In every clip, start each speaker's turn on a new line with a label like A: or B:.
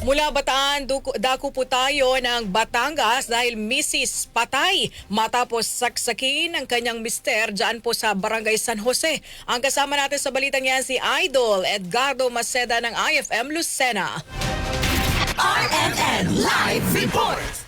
A: Mula Bataan, dako po tayo ng Batangas dahil Mrs. patay matapos saksakin ng kanyang mister dyan po sa Barangay San Jose. Ang kasama natin sa balitang yan si Idol Edgardo Maceda ng IFM Lucena.
B: RMN Live Report!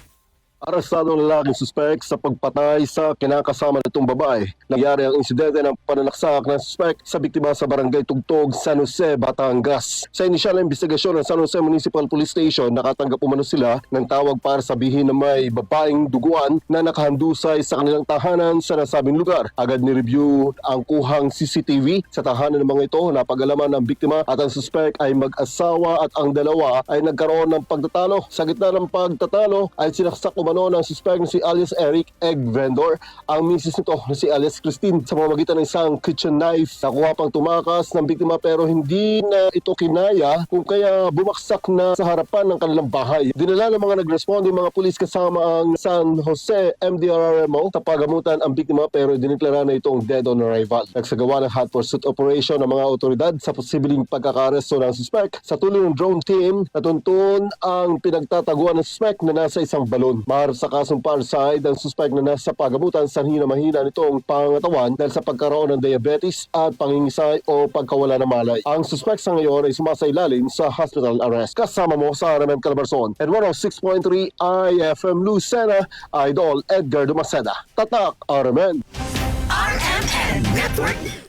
C: Arestado ang lalaking suspect sa pagpatay sa kinakasama nitong babae. Nangyari ang insidente ng pananaksak ng suspect sa biktima sa Barangay Tugtog, San Jose, Batangas. Sa inisyal na investigasyon ng San Jose Municipal Police Station, nakatanggap umano sila ng tawag para sabihin na may babaeng duguan na nakahandusay sa kanilang tahanan sa nasabing lugar. Agad ni-review ang kuhang CCTV sa tahanan ng mga ito. Napag-alaman ng biktima at ang suspect ay mag-asawa at ang dalawa ay nagkaroon ng pagtatalo. Sa gitna ng pagtatalo ay sinaksak umano ng suspect na si alias Eric, egg vendor, ang misis nito na si alias Christine sa pamamagitan ng isang kitchen knife. Nakuha pang tumakas ng biktima pero hindi na ito kinaya kung kaya bumaksak na sa harapan ng kanilang bahay. Dinala ng mga nagresponde mga pulis kasama ang San Jose MDRRMO sa pagamutan ang biktima pero diniklara na itong dead on arrival. Nagsagawa ng hot pursuit operation ng mga otoridad sa posibleng pagkakaresto ng suspect. Sa tulong ng drone team, natuntun ang pinagtataguan ng suspect na nasa isang balon. Maharap sa kasong parricide ang suspect na nasa pagamutan sa mahina nitong pangatawan dahil sa pagkaroon ng diabetes at pangingisay o pagkawala ng malay. Ang suspect sa ngayon ay sumasailalim sa hospital arrest. Kasama mo sa RMN Calabarzon and 106.3 IFM Lucena, Idol Edgar Maceda. Tatak RMN.
B: RMN Network News.